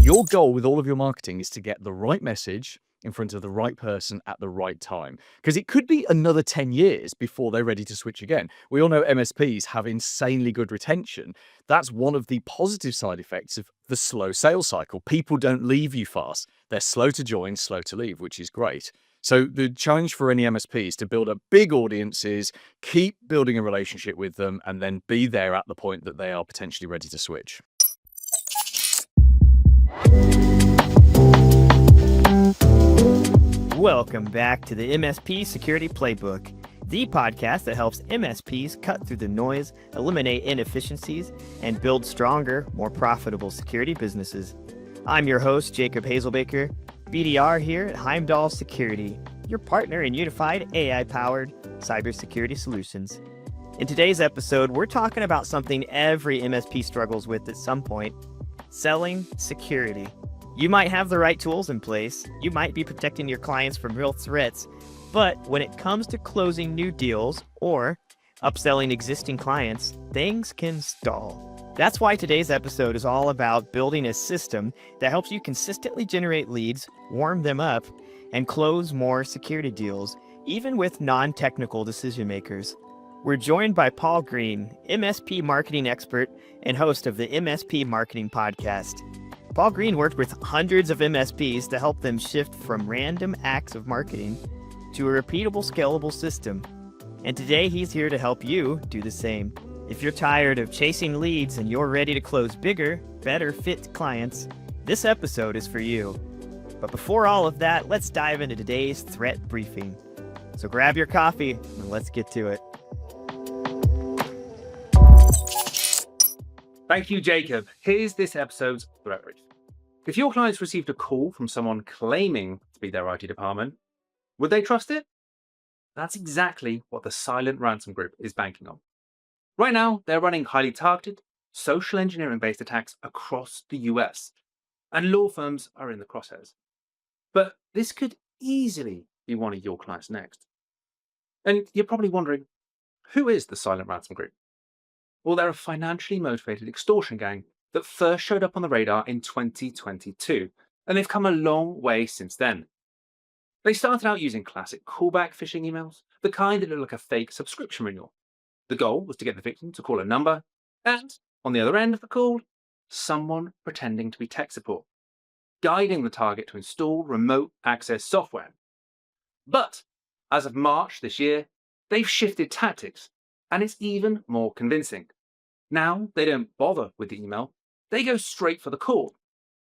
Your goal with all of your marketing is to get the right message in front of the right person at the right time. Because it could be another 10 years before they're ready to switch again. We all know MSPs have insanely good retention. That's one of the positive side effects of the slow sales cycle. People don't leave you fast. They're slow to join, slow to leave, which is great. So the challenge for any MSP is to build up big audiences, keep building a relationship with them, and then be there at the point that they are potentially ready to switch. Welcome back to the MSP Security Playbook, the podcast that helps MSPs cut through the noise, eliminate inefficiencies, and build stronger, more profitable security businesses. I'm your host, Jacob Hazelbaker, BDR here at Heimdal Security, your partner in unified AI-powered cybersecurity solutions. In today's episode, we're talking about something every MSP struggles with at some point: selling security. You might have the right tools in place, you might be protecting your clients from real threats, but when it comes to closing new deals or upselling existing clients, things can stall. That's why today's episode is all about building a system that helps you consistently generate leads, warm them up, and close more security deals, even with non-technical decision makers. We're joined by Paul Green, MSP marketing expert and host of the MSP Marketing Podcast. Paul Green worked with hundreds of MSPs to help them shift from random acts of marketing to a repeatable, scalable system. And today he's here to help you do the same. If you're tired of chasing leads and you're ready to close bigger, better fit clients, this episode is for you. But before all of that, let's dive into today's threat briefing. So grab your coffee and let's get to it. Thank you, Jacob. Here's this episode's threat brief. If your clients received a call from someone claiming to be their IT department, would they trust it? That's exactly what the silent Ransom Group is banking on. Right now, they're running highly targeted, social engineering-based attacks across the US, and law firms are in the crosshairs. But this could easily be one of your clients next. And you're probably wondering, who is the silent Ransom Group? Well, they're a financially motivated extortion gang that first showed up on the radar in 2022, and they've come a long way since then. They started out using classic callback phishing emails, the kind that look like a fake subscription renewal. The goal was to get the victim to call a number, and on the other end of the call, someone pretending to be tech support, guiding the target to install remote access software. But as of March this year, they've shifted tactics, and it's even more convincing. Now they don't bother with the email, they go straight for the call.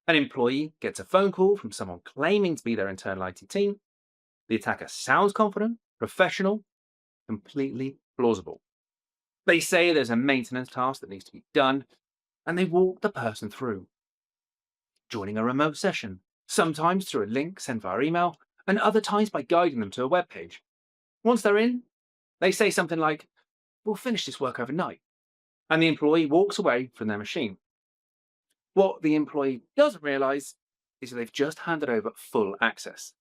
An employee gets a phone call from someone claiming to be their internal IT team. The attacker sounds confident, professional, completely plausible. They say there's a maintenance task that needs to be done, and they walk the person through. Joining a remote session, sometimes through a link sent via email, and other times by guiding them to a web page. Once they're in, they say something like, "We'll finish this work overnight," and the employee walks away from their machine. What the employee doesn't realize is that they've just handed over full access.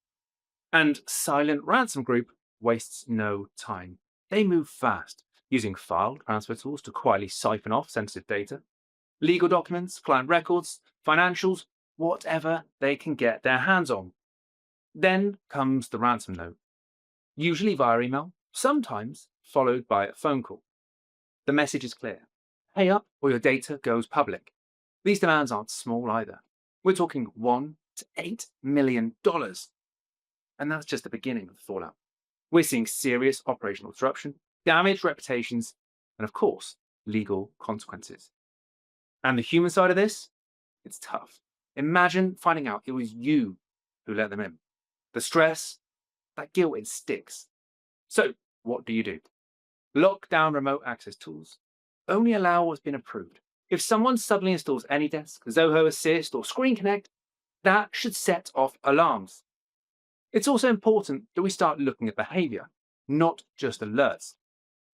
And Silent Ransom Group wastes no time. They move fast, using file transfer tools to quietly siphon off sensitive data, legal documents, client records, financials, whatever they can get their hands on. Then comes the ransom note, usually via email, sometimes followed by a phone call. The message is clear: pay up or your data goes public. These demands aren't small either. We're talking $1 to $8 million. And that's just the beginning of the fallout. We're seeing serious operational disruption, damaged reputations, and of course, legal consequences. And the human side of this? It's tough. Imagine finding out it was you who let them in. The stress, that guilt, it sticks. So what do? Lock down remote access tools. Only allow what's been approved. If someone suddenly installs AnyDesk, Zoho Assist, or Screen Connect, that should set off alarms. It's also important that we start looking at behavior, not just alerts.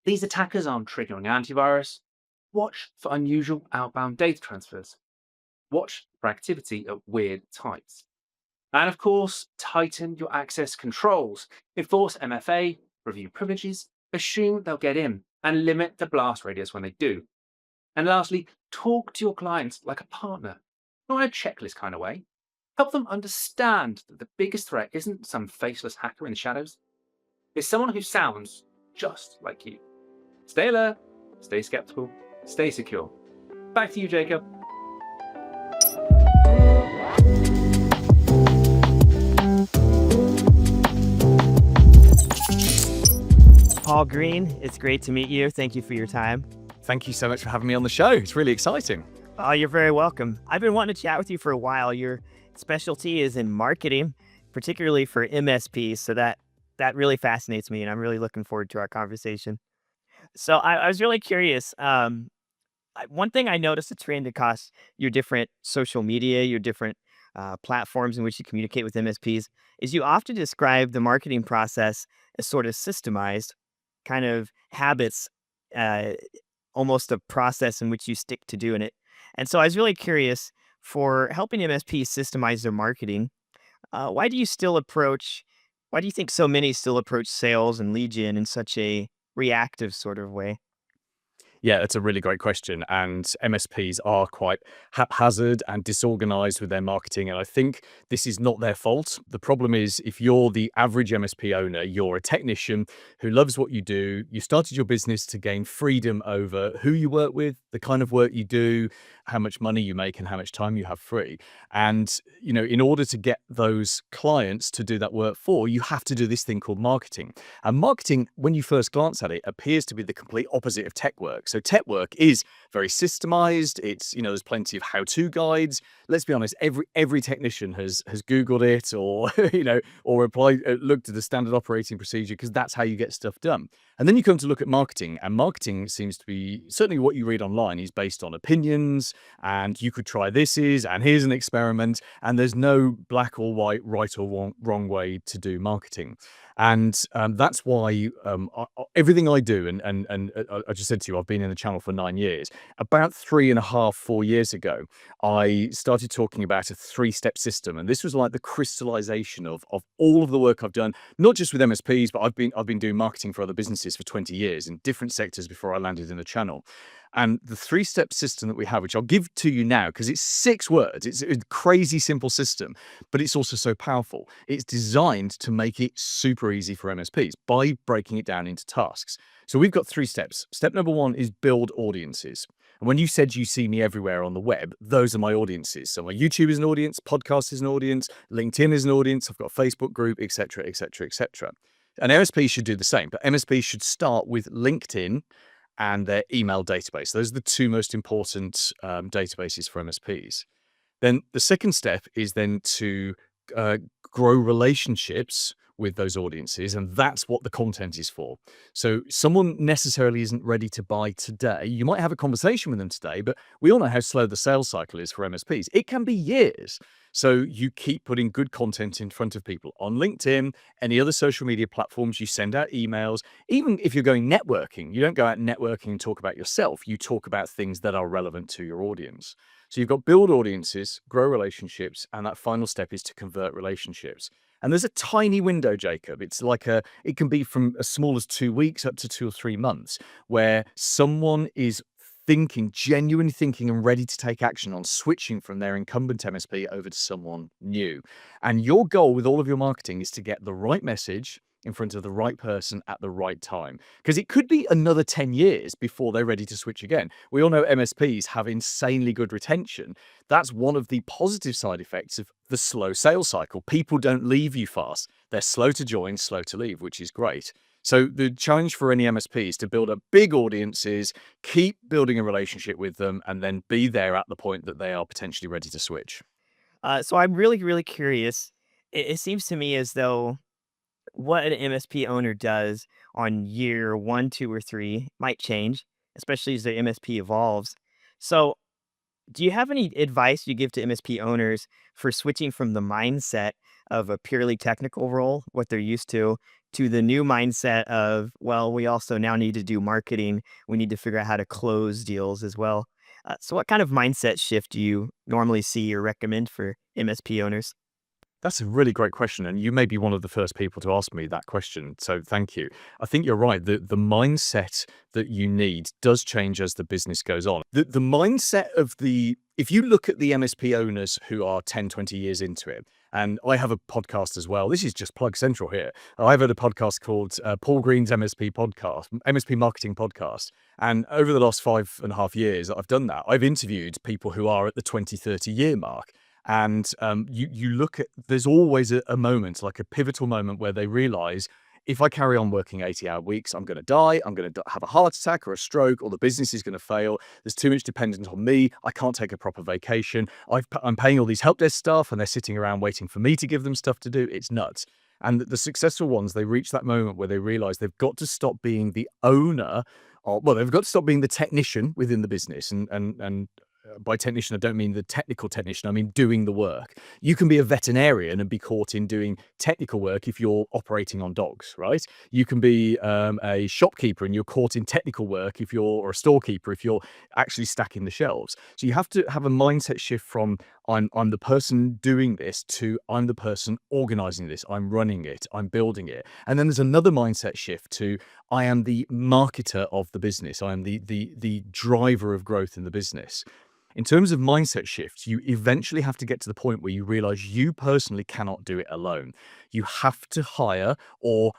These attackers aren't triggering antivirus. Watch for unusual outbound data transfers. Watch for activity at weird times. And of course, tighten your access controls. Enforce MFA, review privileges, assume they'll get in, and limit the blast radius when they do. And lastly, talk to your clients like a partner. not in a checklist kind of way. Help them understand that the biggest threat isn't some faceless hacker in the shadows. It's someone who sounds just like you. Stay alert, stay skeptical, stay secure. Back to you, Jacob. Paul Green, it's great to meet you. Thank you for your time. Thank you so much for having me on the show. It's really exciting. Oh, you're very welcome. I've been wanting to chat with you for a while. Your specialty is in marketing, particularly for MSPs. So that really fascinates me, and I'm really looking forward to our conversation. So I was really curious. One thing I noticed a trend across your different social media, your different platforms in which you communicate with MSPs, is you often describe the marketing process as sort of systemized, kind of habits, uh, almost a process in which you stick to doing it. And so I was really curious for helping MSPs systemize their marketing. Why do you still approach? Why do you think so many still approach sales and lead gen in such a reactive sort of way? Yeah, that's a really great question. And MSPs are quite haphazard and disorganized with their marketing. And I think this is not their fault. The problem is, if you're the average MSP owner, you're a technician who loves what you do. You started your business to gain freedom over who you work with, the kind of work you do, how much money you make, and how much time you have free. And, in order to get those clients to do that work for, you have to do this thing called marketing. And marketing, when you first glance at it, appears to be the complete opposite of tech work. So tech work is very systemized. It's, there's plenty of how-to guides. Let's be honest, every technician has Googled it, or, or looked at the standard operating procedure, because that's how you get stuff done. And then you come to look at marketing, and marketing seems to be, certainly what you read online is based on opinions, and you could try and here's an experiment, and there's no black or white, right or wrong way to do marketing. And that's why everything I do, and I just said to you, I've been in the channel for 9 years. About 3.5, 4 years ago, I started talking about a 3-step system, and this was like the crystallization of all of the work I've done, not just with MSPs, but I've been doing marketing for other businesses for 20 years in different sectors before I landed in the channel. And the 3-step system that we have, which I'll give to you now, because it's 6 words, it's a crazy simple system, but it's also so powerful. It's designed to make it super easy for MSPs by breaking it down into tasks. So we've got 3 steps. Step number 1 is build audiences. And when you said you see me everywhere on the web, those are my audiences. So my YouTube is an audience, podcast is an audience, LinkedIn is an audience, I've got a Facebook group, etc., etc., etc. And MSPs should do the same, but MSPs should start with LinkedIn and their email database. Those are the 2 most important databases for MSPs. Then the second step is then to grow relationships with those audiences, and that's what the content is for. So someone necessarily isn't ready to buy today. You might have a conversation with them today, but we all know how slow the sales cycle is for MSPs. It can be years. So you keep putting good content in front of people on LinkedIn, any other social media platforms. You send out emails. Even if you're going networking, you don't go out networking and talk about yourself. You talk about things that are relevant to your audience. So you've got build audiences, grow relationships, and that final step is to convert relationships. And there's a tiny window, Jacob. It's like it can be from as small as 2 weeks up to 2 or 3 months, where someone is genuinely thinking and ready to take action on switching from their incumbent MSP over to someone new. And your goal with all of your marketing is to get the right message in front of the right person at the right time. Because it could be another 10 years before they're ready to switch again. We all know MSPs have insanely good retention. That's one of the positive side effects of the slow sales cycle. People don't leave you fast. They're slow to join, slow to leave, which is great. So the challenge for any MSP is to build up big audiences, keep building a relationship with them, and then be there at the point that they are potentially ready to switch. So I'm really, really curious. It seems to me as though what an MSP owner does on year 1, 2, or 3 might change, especially as the MSP evolves. So do you have any advice you give to MSP owners for switching from the mindset of a purely technical role, what they're used to the new mindset of, well, we also now need to do marketing. We need to figure out how to close deals as well. So what kind of mindset shift do you normally see or recommend for MSP owners? That's a really great question, and you may be one of the first people to ask me that question, so thank you. I think you're right. The mindset that you need does change as the business goes on. The mindset of if you look at the MSP owners who are 10, 20 years into it, and I have a podcast as well. This is just plug central here. I've had a podcast called Paul Green's MSP Podcast, MSP Marketing Podcast. And over the last 5.5 years that I've done that, I've interviewed people who are at the 20, 30-year mark. And you look at, there's always a moment, like a pivotal moment where they realize, if I carry on working 80-hour weeks, I'm going to die. I'm going to have a heart attack or a stroke, or the business is going to fail. There's too much dependence on me. I can't take a proper vacation. I'm paying all these help desk staff and they're sitting around waiting for me to give them stuff to do. It's nuts. And the successful ones, they reach that moment where they realize they've got to stop being the owner, or well, they've got to stop being the technician within the business. And by technician, I don't mean the technical technician. I mean doing the work. You can be a veterinarian and be caught in doing technical work if you're operating on dogs, right? You can be a shopkeeper and you're caught in technical work or a storekeeper if you're actually stacking the shelves. So you have to have a mindset shift from I'm the person doing this to I'm the person organizing this, I'm running it, I'm building it. And then there's another mindset shift to I am the marketer of the business. I am the driver of growth in the business. In terms of mindset shifts, you eventually have to get to the point where you realize you personally cannot do it alone. You have to hire or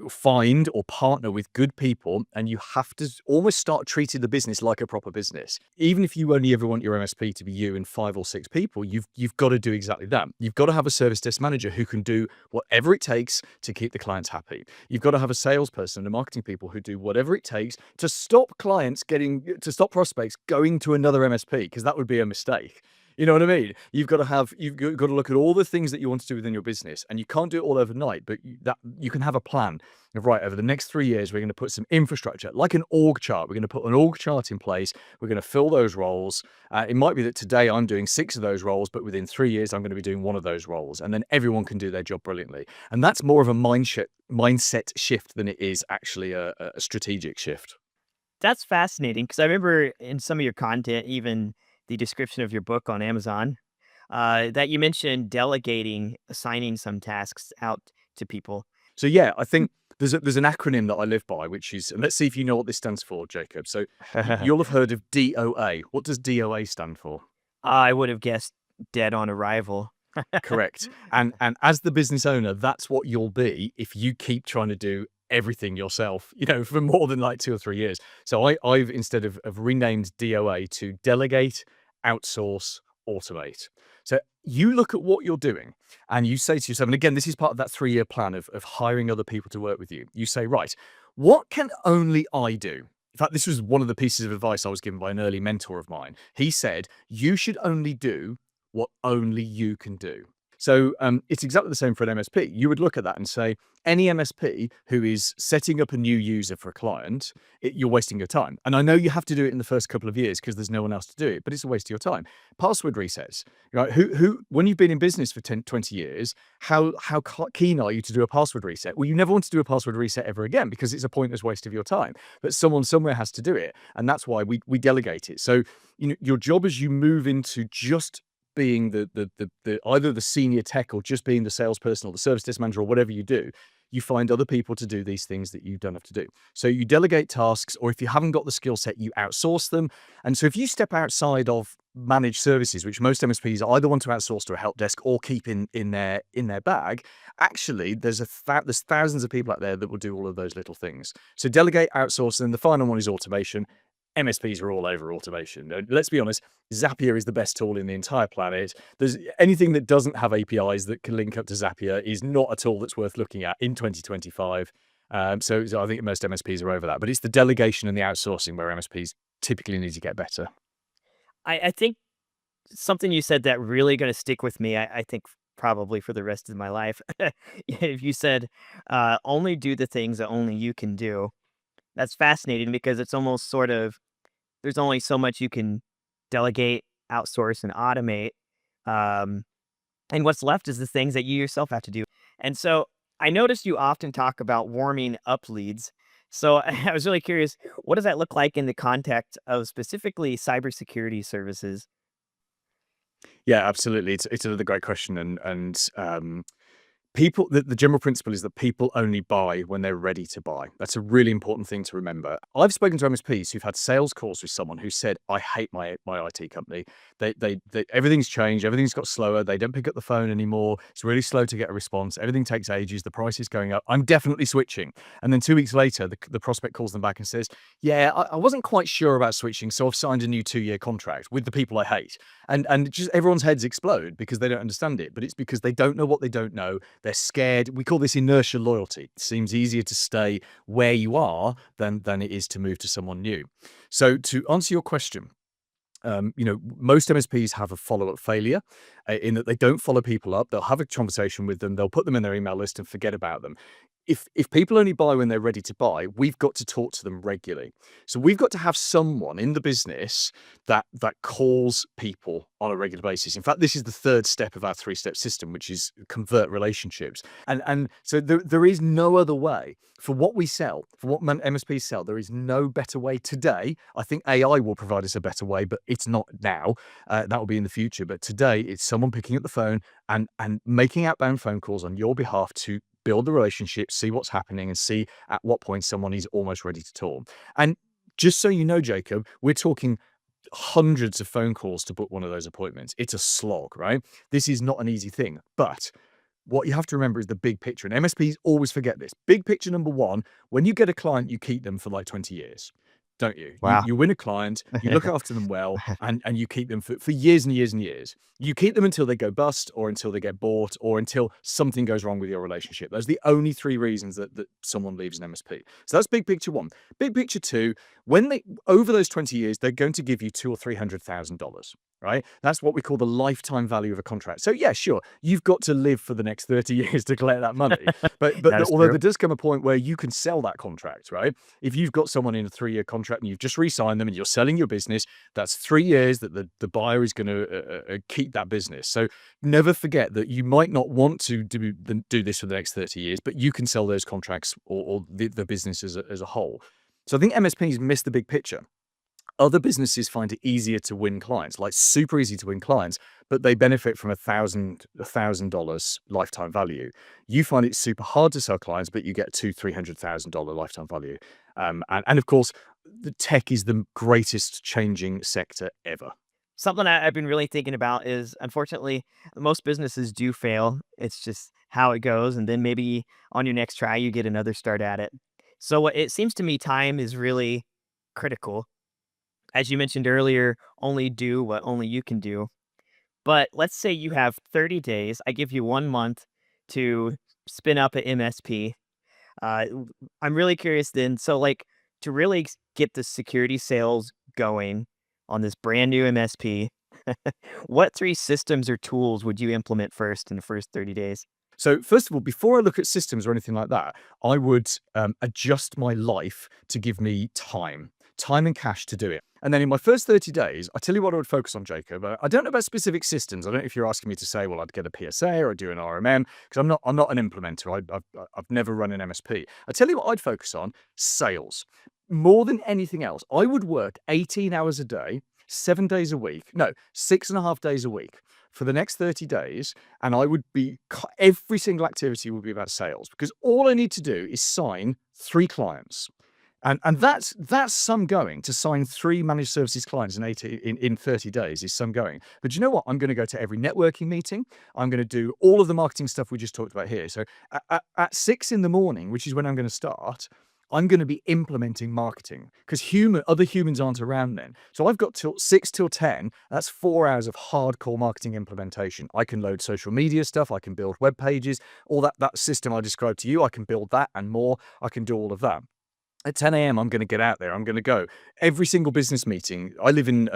find or partner with good people, and you have to almost start treating the business like a proper business. Even if you only ever want your MSP to be you and 5 or 6 people, you've got to do exactly that. You've got to have a service desk manager who can do whatever it takes to keep the clients happy. You've got to have a salesperson and a marketing people who do whatever it takes to stop prospects going to another MSP, because that would be a mistake. You know what I mean? You've got to look at all the things that you want to do within your business, and you can't do it all overnight, but you can have a plan of, right, over the next 3 years, we're going to put some infrastructure, like an org chart. We're going to put an org chart in place. We're going to fill those roles. It might be that today I'm doing 6 of those roles, but within 3 years, I'm going to be doing 1 of those roles, and then everyone can do their job brilliantly. And that's more of a mindset shift than it is actually a strategic shift. That's fascinating because I remember in some of your content, even the description of your book on Amazon, that you mentioned delegating, assigning some tasks out to people. So yeah, I think there's an acronym that I live by, which is, and let's see if you know what this stands for, Jacob. So you'll have heard of DOA. What does DOA stand for? I would have guessed dead on arrival. Correct. And as the business owner, that's what you'll be if you keep trying to do everything yourself, for more than like 2 or 3 years. So I've instead of renamed DOA to delegate, outsource, automate. So you look at what you're doing and you say to yourself, and again, this is part of that 3-year plan of hiring other people to work with you. You say, right, what can only I do? In fact, this was one of the pieces of advice I was given by an early mentor of mine. He said, you should only do what only you can do. So it's exactly the same for an MSP. You would look at that and say, any MSP who is setting up a new user for a client, you're wasting your time. And I know you have to do it in the first couple of years because there's no one else to do it, but it's a waste of your time. Password resets, right? Who when you've been in business for 10, 20 years, how keen are you to do a password reset? Well, you never want to do a password reset ever again because it's a pointless waste of your time. But someone somewhere has to do it. And that's why we delegate it. So your job as you move into just being the either the senior tech or just being the salesperson or the service desk manager or whatever you do, you find other people to do these things that you don't have to do. So you delegate tasks, or if you haven't got the skill set, you outsource them. And so if you step outside of managed services, which most MSPs either want to outsource to a help desk or keep in their bag, actually there's thousands of people out there that will do all of those little things. So delegate, outsource, and then the final one is automation. MSPs are all over automation. Let's be honest, Zapier is the best tool in the entire planet. There's anything that doesn't have APIs that can link up to Zapier is not a tool that's worth looking at in 2025. So I think most MSPs are over that. But it's the delegation and the outsourcing where MSPs typically need to get better. I think something you said that really going to stick with me, I think probably for the rest of my life. If you said, only do the things that only you can do, that's fascinating because it's almost sort of, there's only so much you can delegate, outsource, and automate. And what's left is the things that you yourself have to do. And so I noticed you often talk about warming up leads. So I was really curious, what does that look like in the context of specifically cybersecurity services? Yeah, absolutely. It's another great question, and people, the general principle is that people only buy when they're ready to buy. That's a really important thing to remember. I've spoken to MSPs who've had sales calls with someone who said, "I hate my IT company. They everything's changed. Everything's got slower. They don't pick up the phone anymore. It's really slow to get a response. Everything takes ages. The price is going up. I'm definitely switching." And then 2 weeks later, the prospect calls them back and says, "Yeah, I wasn't quite sure about switching, so I've signed a new 2-year contract with the people I hate." And just everyone's heads explode because they don't understand it. But it's because they don't know what they don't know. They're scared. We call this inertia loyalty. It seems easier to stay where you are than it is to move to someone new. So to answer your question, most MSPs have a follow-up failure in that they don't follow people up. They'll have a conversation with them. They'll put them in their email list and forget about them. If people only buy when they're ready to buy, we've got to talk to them regularly. So we've got to have someone in the business that calls people on a regular basis. In fact, this is the third step of our 3-step system, which is convert relationships. And so there is no other way for what we sell, for what MSPs sell. There is no better way today. I think AI will provide us a better way, but it's not now. That will be in the future. But today, it's someone picking up the phone and making outbound phone calls on your behalf to build the relationship, see what's happening, and see at what point someone is almost ready to talk. And just so you know, Jacob, we're talking hundreds of phone calls to book one of those appointments. It's a slog, right? This is not an easy thing. But what you have to remember is the big picture. And MSPs always forget this. Big picture number one, when you get a client, you keep them for like 20 years. Don't you? Wow. You win a client, you look after them well, and you keep them for years and years and years. You keep them until they go bust, or until they get bought, or until something goes wrong with your relationship. Those are the only 3 reasons that someone leaves an MSP. So that's big picture one. Big picture two, when they over those 20 years, they're going to give you $200,000 or $300,000. Right? That's what we call the lifetime value of a contract. So yeah, sure, you've got to live for the next 30 years to collect that money. But That is although true. there does come a point where you can sell that contract, right? If you've got someone in a 3-year contract and you've just re-signed them and you're selling your business, that's 3 years that the buyer is going to keep that business. So never forget that you might not want to do this for the next 30 years, but you can sell those contracts or the business as a whole. So I think MSPs miss the big picture. Other businesses find it easier to win clients, like super easy to win clients, but they benefit from $1,000 lifetime value. You find it super hard to sell clients, but you get $200,000-$300,000 lifetime value. And of course, the tech is the greatest changing sector ever. Something I've been really thinking about is, unfortunately, most businesses do fail. It's just how it goes. And then maybe on your next try, you get another start at it. So it seems to me time is really critical. As you mentioned earlier, only do what only you can do. But let's say you have 30 days. I give you 1 month to spin up an MSP. I'm really curious then. So, like, to really get the security sales going on this brand new MSP, what 3 systems or tools would you implement first in the first 30 days? So first of all, before I look at systems or anything like that, I would adjust my life to give me time and cash to do it. And then in my first 30 days, I tell you what I would focus on, Jacob. I don't know about specific systems. I don't know if you're asking me to say, well, I'd get a PSA or I'd do an RMM, because I'm not an implementer. I've never run an MSP. I tell you what I'd focus on: sales. More than anything else, I would work 18 hours a day, 7 days a week. No, 6.5 days a week for the next 30 days. And I would be, every single activity would be about sales, because all I need to do is sign 3 clients. And that's some going. To sign 3 managed services clients in 30 days is some going. But you know what? I'm going to go to every networking meeting. I'm going to do all of the marketing stuff we just talked about here. So at 6 in the morning, which is when I'm going to start, I'm going to be implementing marketing, because other humans aren't around then. So I've got till 6 till 10. That's 4 hours of hardcore marketing implementation. I can load social media stuff. I can build web pages. All that system I described to you, I can build that and more. I can do all of that. At 10 a.m., I'm going to get out there. I'm going to go. Every single business meeting. I live in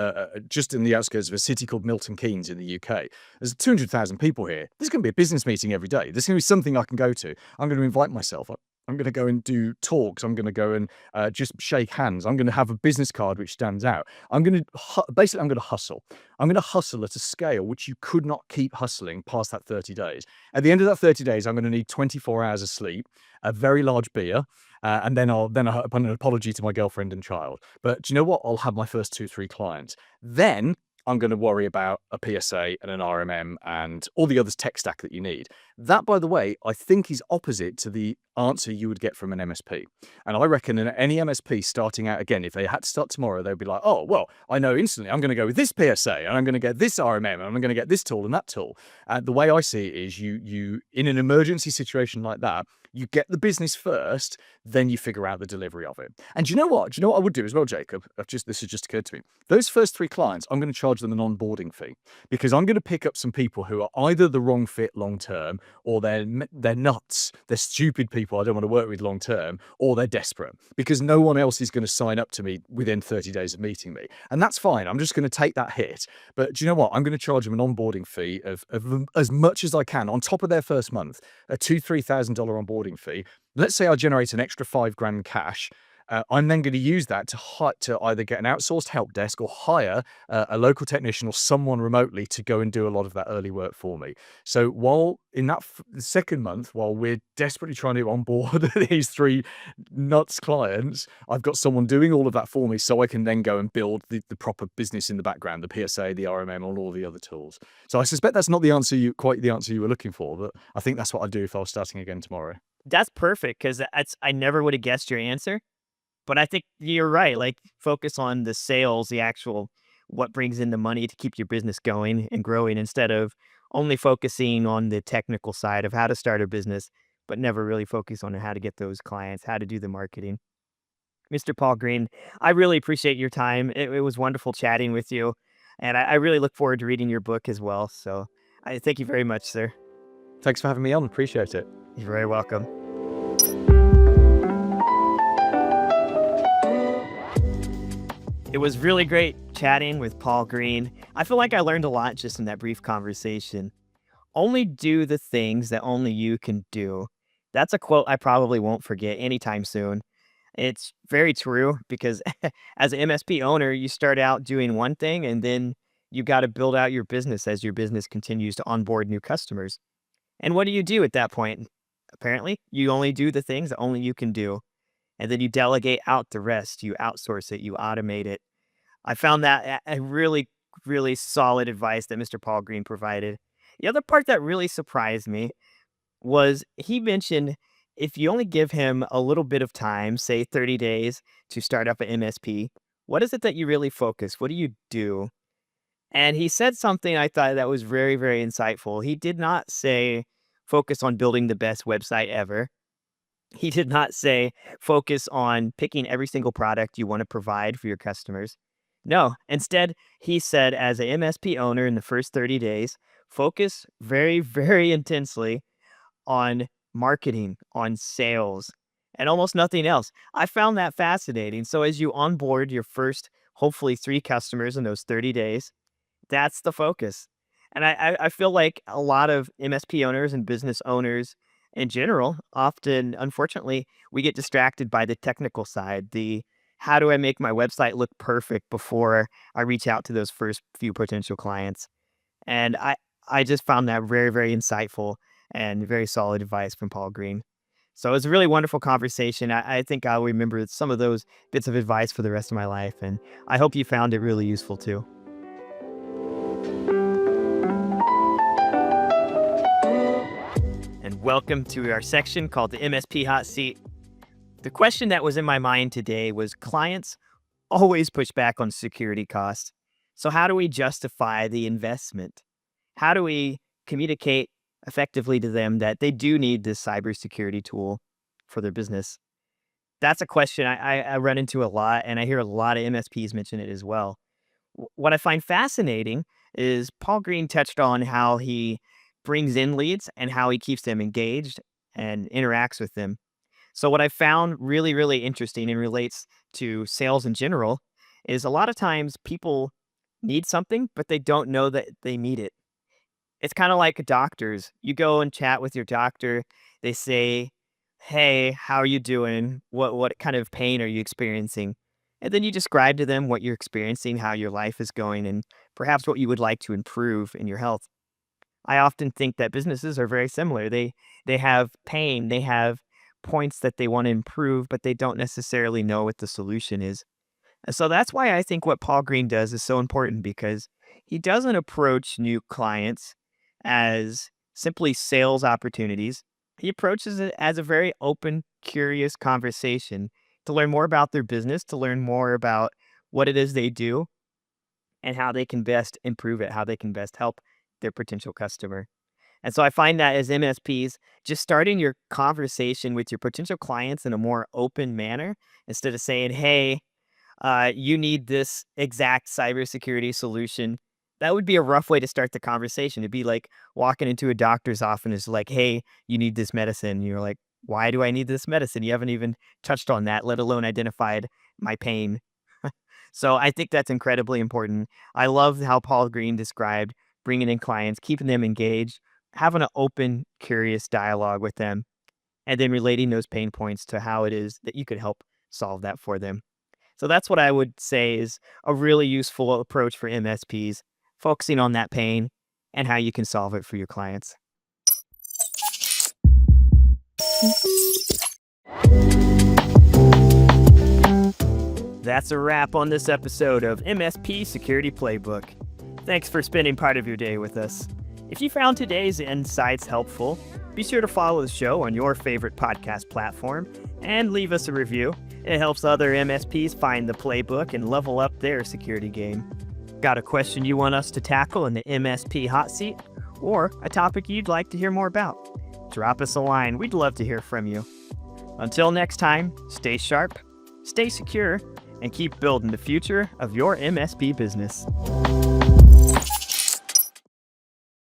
just in the outskirts of a city called Milton Keynes in the UK. There's 200,000 people here. There's going to be a business meeting every day. There's going to be something I can go to. I'm going to invite myself. I'm going to go and do talks. I'm going to go and just shake hands. I'm going to have a business card which stands out. I'm going to basically, I'm going to hustle. I'm going to hustle at a scale which you could not keep hustling past that 30 days. At the end of that 30 days, I'm going to need 24 hours of sleep, a very large beer, and then I'll upon an apology to my girlfriend and child. But do you know what? I'll have my first 2-3 clients. Then I'm going to worry about a PSA and an RMM and all the other tech stack that you need. That, by the way, I think is opposite to the answer you would get from an MSP. And I reckon in any MSP starting out, again, if they had to start tomorrow, they'd be like, oh, well, I know instantly I'm going to go with this PSA and I'm going to get this RMM and I'm going to get this tool and that tool. The way I see it is you in an emergency situation like that, you get the business first, then you figure out the delivery of it. And do you know what? Do you know what I would do as well, Jacob? This has just occurred to me. Those first 3 clients, I'm going to charge them an onboarding fee because I'm going to pick up some people who are either the wrong fit long term, or they're nuts, they're stupid people I don't want to work with long term, or they're desperate because no one else is going to sign up to me within 30 days of meeting me. And that's fine. I'm just going to take that hit. But do you know what? I'm going to charge them an onboarding fee of as much as I can on top of their first month, a $2,000-3,000 onboarding fee. Let's say I generate an extra $5,000 cash. I'm then going to use that to either get an outsourced help desk or hire a local technician or someone remotely to go and do a lot of that early work for me. So while in that second month, while we're desperately trying to onboard these 3 nuts clients, I've got someone doing all of that for me so I can then go and build the proper business in the background, the PSA, the RMM, and all the other tools. So I suspect that's not quite the answer you were looking for, but I think that's what I'd do if I was starting again tomorrow. That's perfect because I never would have guessed your answer. But I think you're right. Like, focus on the sales, the actual what brings in the money to keep your business going and growing, instead of only focusing on the technical side of how to start a business, but never really focus on how to get those clients, how to do the marketing. Mr. Paul Green, I really appreciate your time. It was wonderful chatting with you. And I really look forward to reading your book as well. So I thank you very much, sir. Thanks for having me on. Appreciate it. You're very welcome. It was really great chatting with Paul Green. I feel like I learned a lot just in that brief conversation. Only do the things that only you can do. That's a quote I probably won't forget anytime soon. It's very true because as an MSP owner, you start out doing one thing and then you got to build out your business as your business continues to onboard new customers. And what do you do at that point? Apparently, you only do the things that only you can do. And then you delegate out the rest. You outsource it. You automate it. I found that a really, really solid advice that Mr. Paul Green provided. The other part that really surprised me was he mentioned if you only give him a little bit of time, say 30 days, to start up an MSP, what is it that you really focus? What do you do? And he said something I thought that was very, very insightful. He did not say focus on building the best website ever. He did not say focus on picking every single product you want to provide for your customers. No, instead, he said as a MSP owner in the first 30 days, focus very, very intensely on marketing, on sales, and almost nothing else. I found that fascinating. So as you onboard your first, hopefully 3 customers in those 30 days, that's the focus. And I feel like a lot of MSP owners and business owners in general, often, unfortunately, we get distracted by the technical side, the how do I make my website look perfect before I reach out to those first few potential clients. And I just found that very, very insightful and very solid advice from Paul Green. So it was a really wonderful conversation. I think I'll remember some of those bits of advice for the rest of my life. And I hope you found it really useful too. And welcome to our section called the MSP Hot Seat. The question that was in my mind today was clients always push back on security costs. So how do we justify the investment? How do we communicate effectively to them that they do need this cybersecurity tool for their business? That's a question I run into a lot, and I hear a lot of MSPs mention it as well. What I find fascinating is Paul Green touched on how he brings in leads and how he keeps them engaged and interacts with them. So what I found really, really interesting and relates to sales in general is a lot of times people need something, but they don't know that they need it. It's kind of like doctors. You go and chat with your doctor. They say, hey, how are you doing? What kind of pain are you experiencing? And then you describe to them what you're experiencing, how your life is going, and perhaps what you would like to improve in your health. I often think that businesses are very similar. They have pain, they have points that they want to improve, but they don't necessarily know what the solution is. And so that's why I think what Paul Green does is so important, because He doesn't approach new clients as simply sales opportunities. He approaches it as a very open, curious conversation to learn more about their business, to learn more about what it is they do and how they can best improve it, how they can best help their potential customer. And so I find that as MSPs, just starting your conversation with your potential clients in a more open manner instead of saying, hey, you need this exact cybersecurity solution. That would be a rough way to start the conversation. It'd be like walking into a doctor's office and it's like, hey, you need this medicine. And you're like, why do I need this medicine? You haven't even touched on that, let alone identified my pain. So I think that's incredibly important. I love how Paul Green described bringing in clients, keeping them engaged, having an open, curious dialogue with them, and then relating those pain points to how it is that you could help solve that for them. So that's what I would say is a really useful approach for MSPs, focusing on that pain and how you can solve it for your clients. That's a wrap on this episode of MSP Security Playbook. Thanks for spending part of your day with us. If you found today's insights helpful, be sure to follow the show on your favorite podcast platform and leave us a review. It helps other MSPs find the playbook and level up their security game. Got a question you want us to tackle in the MSP Hot Seat? Or a topic you'd like to hear more about? Drop us a line. We'd love to hear from you. Until next time, stay sharp, stay secure, and keep building the future of your MSP business.